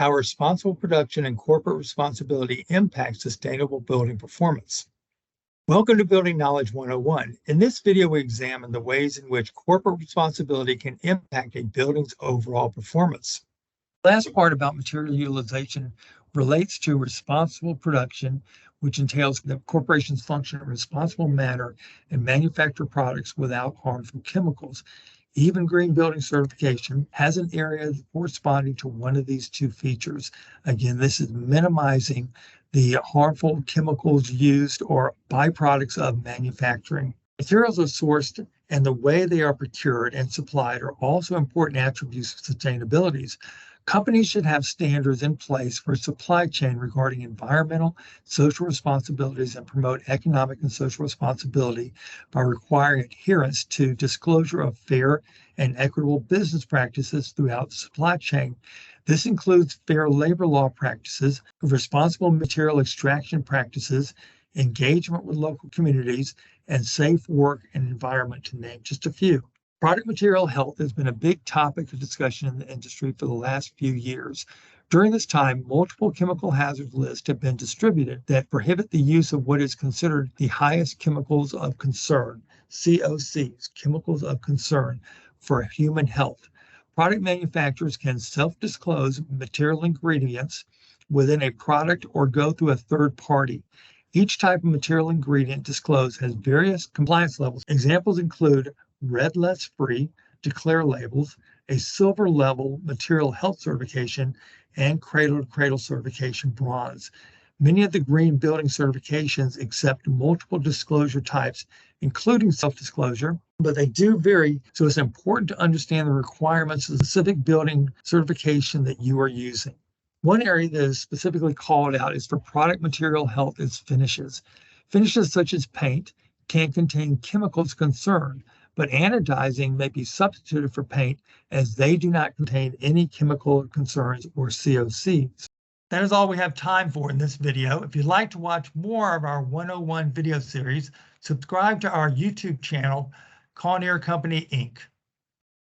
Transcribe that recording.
how responsible production and corporate responsibility impact sustainable building performance. Welcome to Building Knowledge 101. In this video, we examine the ways in which corporate responsibility can impact a building's overall performance. The last part about material utilization relates to responsible production, which entails that corporations function in a responsible manner and manufacture products without harmful chemicals. Even green building certification has an area corresponding to one of these two features. Again, this is minimizing the harmful chemicals used or byproducts of manufacturing. Materials are sourced and the way they are procured and supplied are also important attributes of sustainability. Companies should have standards in place for supply chain regarding environmental, social responsibilities and promote economic and social responsibility by requiring adherence to disclosure of fair and equitable business practices throughout the supply chain. This includes fair labor law practices, responsible material extraction practices, engagement with local communities, and safe work and environment, to name just a few. Product material health has been a big topic of discussion in the industry for the last few years. During this time, multiple chemical hazard lists have been distributed that prohibit the use of what is considered the highest chemicals of concern, COCs, chemicals of concern, for human health. Product manufacturers can self-disclose material ingredients within a product or go through a third party. Each type of material ingredient disclosed has various compliance levels. Examples include red less free, declare labels, a silver level material health certification, and cradle to cradle certification bronze. Many of the green building certifications accept multiple disclosure types, including self-disclosure, but they do vary, so it's important to understand the requirements of the specific building certification that you are using. One area that is specifically called out is for product material health is finishes. Finishes such as paint can contain chemicals of concern, but anodizing may be substituted for paint as they do not contain any chemical concerns or COCs. That is all we have time for in this video. If you'd like to watch more of our 101 video series, subscribe to our YouTube channel, Kawneer Company, Inc.